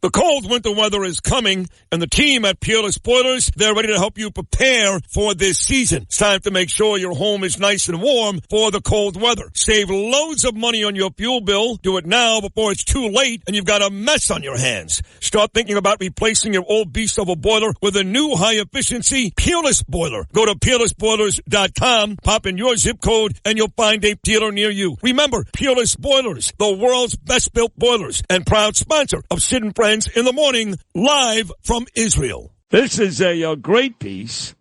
The cold winter weather is coming, and the team at Peerless Boilers, they're ready to help you prepare for this season. It's time to make sure your home is nice and warm for the cold weather. Save loads of money on your fuel bill. Do it now before it's too late and you've got a mess on your hands. Start thinking about replacing your old beast of a boiler with a new high-efficiency Peerless Boiler. Go to peerlessboilers.com, pop in your zip code, and you'll find a dealer near you. Remember, Peerless Boilers, the world's best-built boilers, and proud sponsor of Sid and Friends in the Morning, live from Israel. This is a great piece.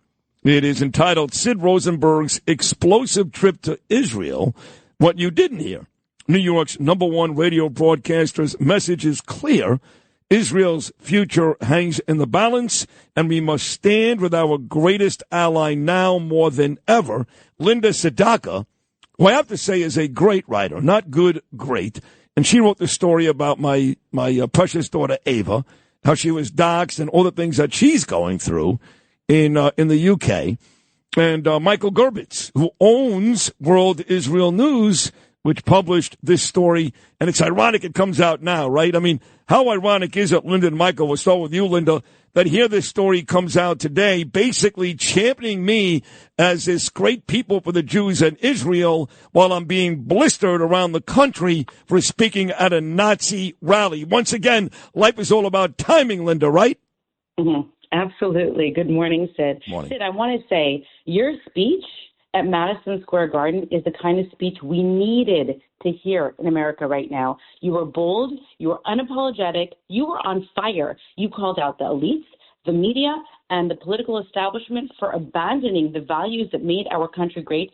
It is entitled Sid Rosenberg's Explosive Trip to Israel. What you didn't hear. New York's #1 radio broadcaster's message is clear. Israel's future hangs in the balance, and we must stand with our greatest ally now more than ever. Linda Sadaka, who I have to say is a great writer, not good, great. And she wrote the story about my precious daughter, Ava, how she was doxxed and all the things that she's going through in the UK. And Michael Gerbitz, who owns World Israel News, which published this story. And it's ironic it comes out now, right? I mean, how ironic is it, Linda and Michael, we'll start with you, Linda, that here this story comes out today, basically championing me as this great people for the Jews in Israel while I'm being blistered around the country for speaking at a Nazi rally. Once again, life is all about timing, Linda, right? Mm-hmm. Absolutely. Good morning, Sid. Morning. Sid, I want to say your speech at Madison Square Garden is the kind of speech we needed to hear in America right now. You were bold, you were unapologetic, you were on fire. You called out the elites, the media, and the political establishment for abandoning the values that made our country great,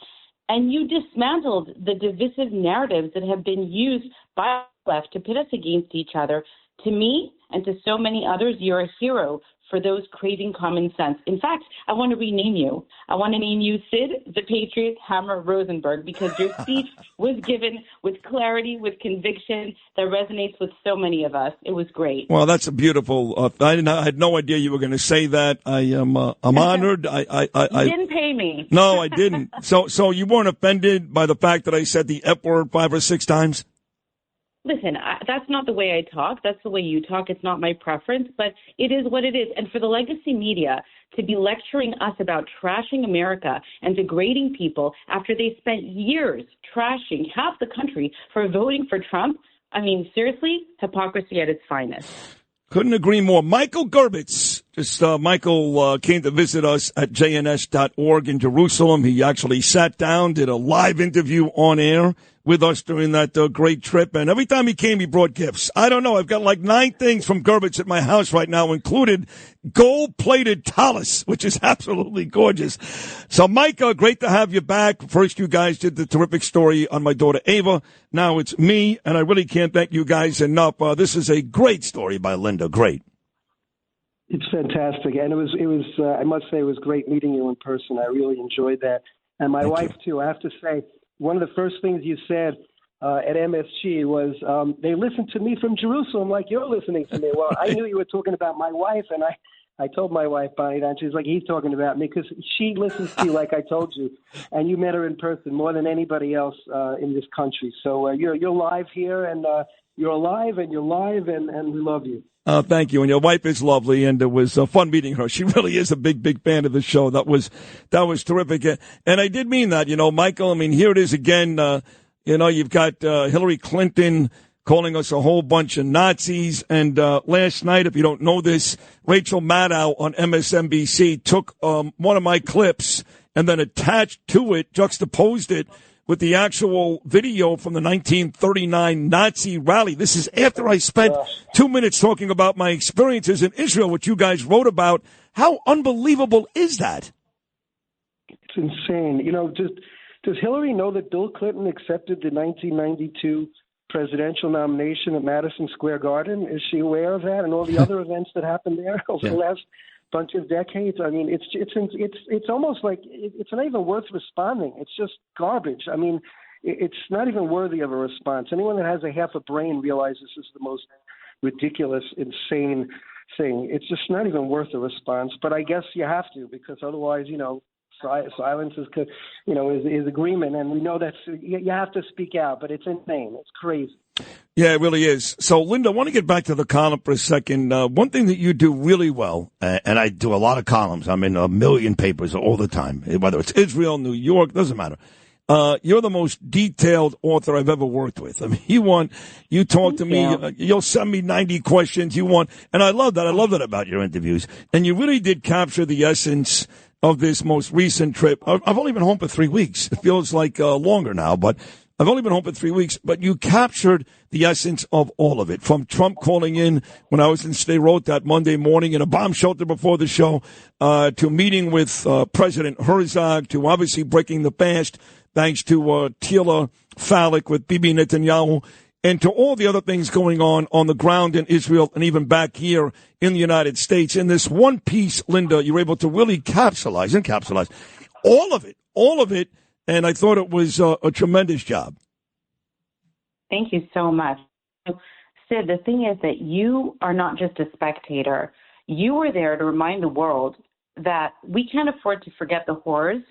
and you dismantled the divisive narratives that have been used by the left to pit us against each other. To me and to so many others, you're a hero for those craving common sense. In fact, I want to rename you. I want to name you Sid the Patriot Hammer Rosenberg, because your speech was given with clarity, with conviction that resonates with so many of us. It was great. Well, that's a beautiful. I had no idea you were going to say that. I'm honored. You didn't pay me. No, I didn't. So you weren't offended by the fact that I said the F word 5 or 6 times? Listen, that's not the way I talk. That's the way you talk. It's not my preference, but it is what it is. And for the legacy media to be lecturing us about trashing America and degrading people after they spent years trashing half the country for voting for Trump, I mean, seriously, hypocrisy at its finest. Couldn't agree more. Michael Gerbitz. Michael came to visit us at jns.org in Jerusalem. He actually sat down, did a live interview on air with us during that great trip. And every time he came, he brought gifts. I don't know. I've got like 9 things from Gerbitz at my house right now, included gold-plated tallis, which is absolutely gorgeous. So, Mike, great to have you back. First, you guys did the terrific story on my daughter Ava. Now it's me, and I really can't thank you guys enough. This is a great story by Linda. Great. It's fantastic, and it was. I must say, it was great meeting you in person. I really enjoyed that, and my wife too. I have to say, one of the first things you said at MSG was they listened to me from Jerusalem, like you're listening to me. Well, I knew you were talking about my wife, and I told my wife, Bonnie, and she's like, he's talking about me, because she listens to you, like I told you, and you met her in person more than anybody else in this country. So you're live here, and you're alive, and you're live, and we love you. Thank you. And your wife is lovely, and it was fun meeting her. She really is a big, big fan of the show. That was terrific. And I did mean that, Michael. I mean, here it is again. You've got Hillary Clinton calling us a whole bunch of Nazis. And last night, if you don't know this, Rachel Maddow on MSNBC took one of my clips and then attached to it, juxtaposed it with the actual video from the 1939 Nazi rally. This is after I spent 2 minutes talking about my experiences in Israel, which you guys wrote about. How unbelievable is that? It's insane. Does Hillary know that Bill Clinton accepted the 1992 presidential nomination at Madison Square Garden? Is she aware of that and all the other events that happened there over the last bunch of decades? I mean, it's almost like it's not even worth responding. It's just garbage. I mean, it's not even worthy of a response. Anyone that has a half a brain realizes this is the most ridiculous, insane thing. It's just not even worth a response. But I guess you have to, because otherwise, silence is agreement, and we know you have to speak out. But it's insane. It's crazy. Yeah, it really is. So, Linda, I want to get back to the column for a second. One thing that you do really well, and I do a lot of columns. I'm in a million papers all the time, whether it's Israel, New York, doesn't matter. You're the most detailed author I've ever worked with. I mean, you talk to me, you'll send me 90 questions and I love that. I love that about your interviews. And you really did capture the essence of this most recent trip. I've only been home for 3 weeks. It feels like longer now, but I've only been home for 3 weeks, but you captured the essence of all of it. From Trump calling in when I was in Sderot that Monday morning in a bomb shelter before the show, to meeting with President Herzog, to obviously breaking the fast thanks to Tila Falik with Bibi Netanyahu, and to all the other things going on the ground in Israel and even back here in the United States. In this one piece, Linda, you're able to really encapsulate all of it. And I thought it was a tremendous job. Thank you so much. Sid, the thing is that you are not just a spectator. You were there to remind the world that we can't afford to forget the horrors,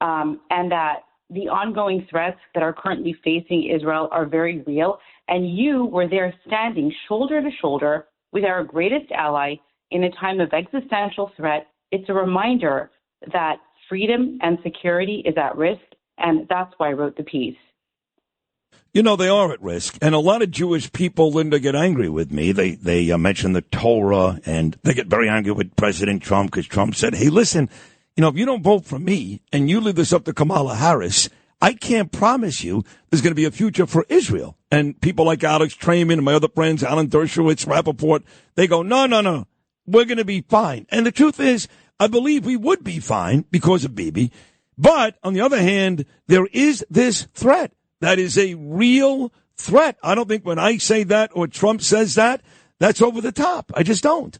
and that the ongoing threats that are currently facing Israel are very real. And you were there standing shoulder to shoulder with our greatest ally in a time of existential threat. It's a reminder that freedom and security is at risk, and that's why I wrote the piece. You know, they are at risk, and a lot of Jewish people, Linda, get angry with me. They mention the Torah, and they get very angry with President Trump because Trump said, hey, listen, if you don't vote for me and you leave this up to Kamala Harris, I can't promise you there's going to be a future for Israel. And people like Alex Trayman and my other friends, Alan Dershowitz, Rappaport, they go, no, we're going to be fine. And the truth is, I believe we would be fine because of Bibi. But on the other hand, there is this threat that is a real threat. I don't think when I say that or Trump says that, that's over the top. I just don't.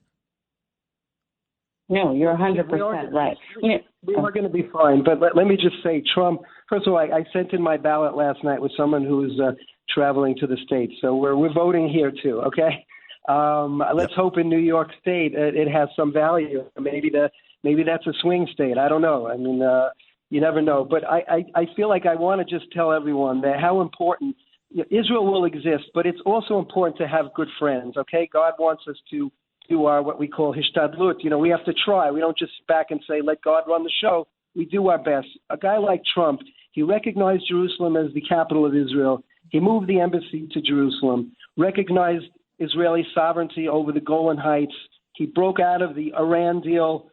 No, you're 100% right. We are going to be fine. But let me just say, Trump, first of all, I sent in my ballot last night with someone who's traveling to the States. So we're voting here too, okay? Let's hope in New York State it has some value. Maybe that's a swing state. I don't know. I mean, you never know. But I feel like I want to just tell everyone that how important Israel will exist, but it's also important to have good friends, okay? God wants us to do our what we call hishtadlut. We have to try. We don't just sit back and say, let God run the show. We do our best. A guy like Trump, he recognized Jerusalem as the capital of Israel. He moved the embassy to Jerusalem, recognized Israeli sovereignty over the Golan Heights. He broke out of the Iran deal,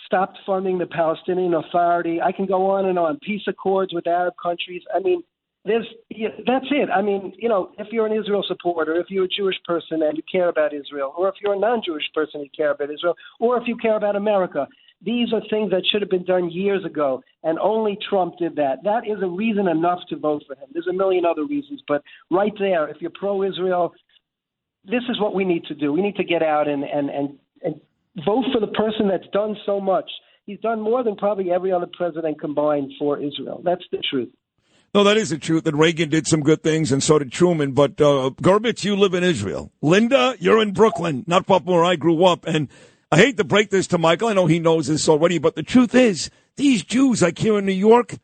stopped funding the Palestinian Authority. I can go on and on. Peace accords with Arab countries. I mean, that's it. I mean, if you're an Israel supporter, if you're a Jewish person and you care about Israel, or if you're a non-Jewish person and you care about Israel, or if you care about America, these are things that should have been done years ago, and only Trump did that. That is a reason enough to vote for him. There's a million other reasons, but right there, if you're pro-Israel, this is what we need to do. We need to get out and vote for the person that's done so much. He's done more than probably every other president combined for Israel. That's the truth. No, that is the truth, that Reagan did some good things, and so did Truman. But, Gerbitz, you live in Israel. Linda, you're in Brooklyn, not far from where I grew up. And I hate to break this to Michael. I know he knows this already. But the truth is, these Jews, like here in New York,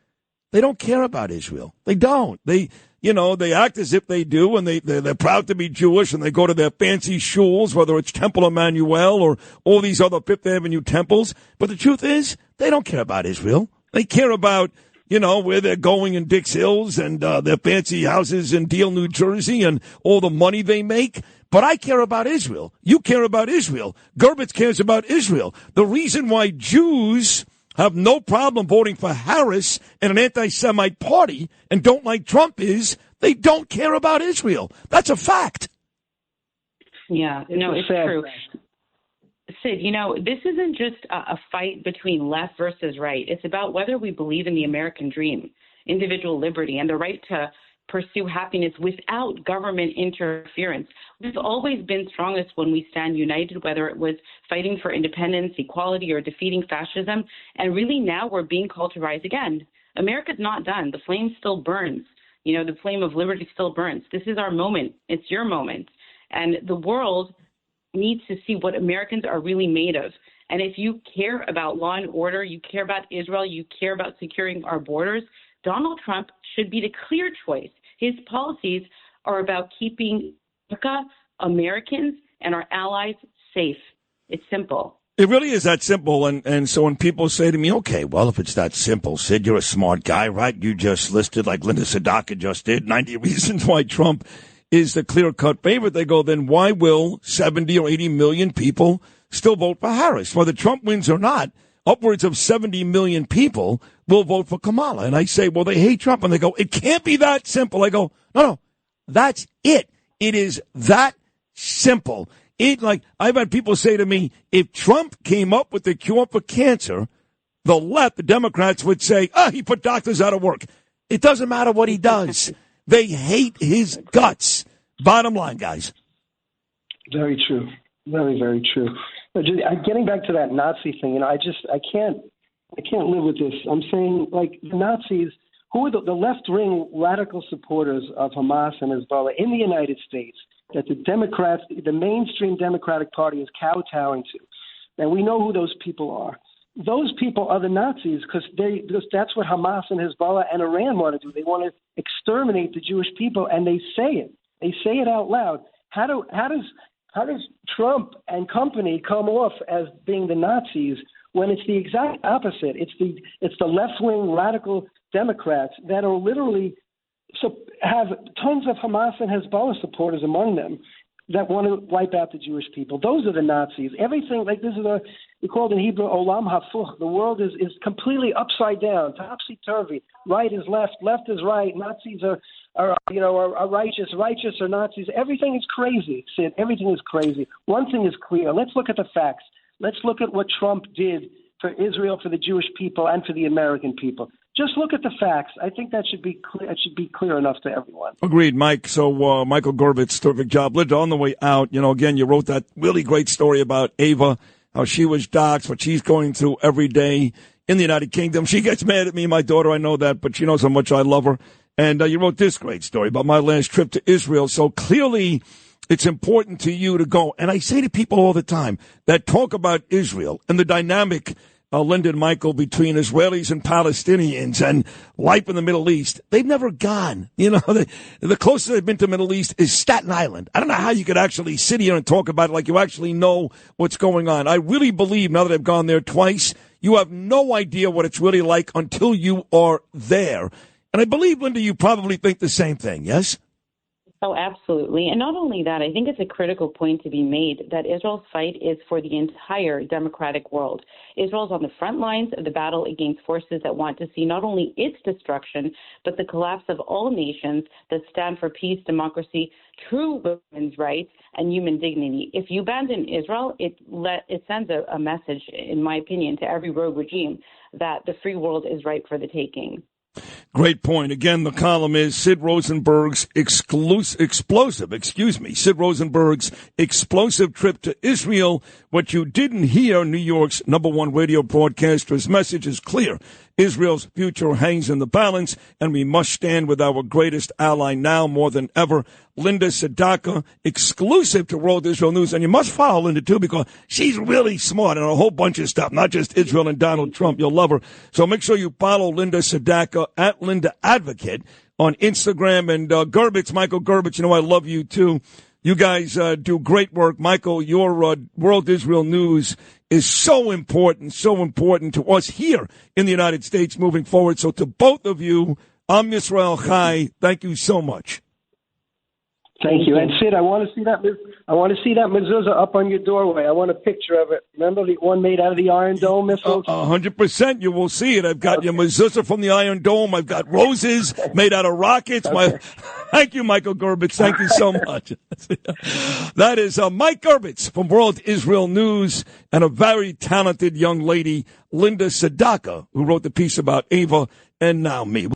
they don't care about Israel. They don't. They act as if they do, and they're proud to be Jewish, and they go to their fancy shuls, whether it's Temple Emmanuel or all these other Fifth Avenue temples. But the truth is, they don't care about Israel. They care about where they're going in Dix Hills and their fancy houses in Deal, New Jersey, and all the money they make. But I care about Israel. You care about Israel. Gerbitz cares about Israel. The reason why Jews have no problem voting for Harris and an anti-Semite party and don't like Trump is they don't care about Israel. That's a fact. Yeah, it's true. Sid, this isn't just a fight between left versus right. It's about whether we believe in the American dream, individual liberty, and the right to pursue happiness without government interference. We've always been strongest when we stand united, whether it was fighting for independence, equality, or defeating fascism. And really now we're being called to rise again. America's not done. The flame still burns. The flame of liberty still burns. This is our moment. It's your moment. And the world needs to see what Americans are really made of. And if you care about law and order, you care about Israel, you care about securing our borders, Donald Trump should be the clear choice. His policies are about keeping America, Americans, and our allies safe. It's simple. It really is that simple. And so when people say to me, okay, well, if it's that simple, Sid, you're a smart guy, right? You just listed, like Linda Sadaka just did, 90 reasons why Trump is the clear-cut favorite. They go, then why will 70 or 80 million people still vote for Harris? Whether Trump wins or not, upwards of 70 million people will vote for Kamala. And I say, well, they hate Trump. And they go, it can't be that simple. I go, no, that's it. It is that simple. I've had people say to me, if Trump came up with the cure for cancer, the Democrats would say, he put doctors out of work. It doesn't matter what he does. They hate his guts. Bottom line, guys. Very true. Very, very true. But just, getting back to that Nazi thing, I can't live with this. I'm saying, like, the Nazis, who are the left-wing radical supporters of Hamas and Hezbollah in the United States, that the Democrats, the mainstream Democratic Party is kowtowing to. And we know who those people are. Those people are the Nazis because that's what Hamas and Hezbollah and Iran want to do. They want to exterminate the Jewish people, and they say it. They say it out loud. How does Trump and company come off as being the Nazis when it's the exact opposite? It's the left-wing radical Democrats that are literally have tons of Hamas and Hezbollah supporters among them that want to wipe out the Jewish people. Those are the Nazis. Everything, like this is we call it in Hebrew, olam hafuch. The world is completely upside down, topsy-turvy. Right is left, left is right. Nazis are righteous, righteous are Nazis. Everything is crazy, Sid. Everything is crazy. One thing is clear. Let's look at the facts. Let's look at what Trump did for Israel, for the Jewish people, and for the American people. Just look at the facts. I think that should be clear. It should be clear enough to everyone. Agreed, Mike. So, Michael Gerbitz, terrific job. Linda, on the way out, again, you wrote that really great story about Ava, how she was doxxed, what she's going through every day in the United Kingdom. She gets mad at me, my daughter, I know that, but she knows how much I love her. And you wrote this great story about my last trip to Israel. So clearly, it's important to you to go. And I say to people all the time that talk about Israel and the dynamic Linda and Michael, between Israelis and Palestinians and life in the Middle East, they've never gone. The closest they've been to the Middle East is Staten Island. I don't know how you could actually sit here and talk about it like you actually know what's going on. I really believe, now that I've gone there twice, you have no idea what it's really like until you are there. And I believe, Linda, you probably think the same thing, yes? Oh, absolutely. And not only that, I think it's a critical point to be made that Israel's fight is for the entire democratic world. Israel's on the front lines of the battle against forces that want to see not only its destruction, but the collapse of all nations that stand for peace, democracy, true women's rights, and human dignity. If you abandon Israel, it sends a message, in my opinion, to every rogue regime that the free world is ripe for the taking. Great point. Again, the column is Sid Rosenberg's Sid Rosenberg's explosive trip to Israel. What you didn't hear, New York's #1 radio broadcaster's message is clear. Israel's future hangs in the balance, and we must stand with our greatest ally now more than ever. Linda Sadaka, exclusive to World Israel News. And you must follow Linda, too, because she's really smart and a whole bunch of stuff, not just Israel and Donald Trump. You'll love her. So make sure you follow Linda Sadaka at Linda Advocate on Instagram. And Gerbitz, Michael Gerbitz, I love you, too. You guys do great work. Michael, your World Israel News is so important to us here in the United States moving forward. So to both of you, Am Yisrael Chai, thank you so much. Thank you. And Sid, I want to see that mezuzah up on your doorway. I want a picture of it. Remember the one made out of the Iron Dome missiles? 100%. You will see it. I've got your mezuzah from the Iron Dome. I've got roses made out of rockets. Okay. Thank you, Michael Gerbitz. Thank you so much. That is Mike Gerbitz from World Israel News and a very talented young lady, Linda Sadaka, who wrote the piece about Ava and now me.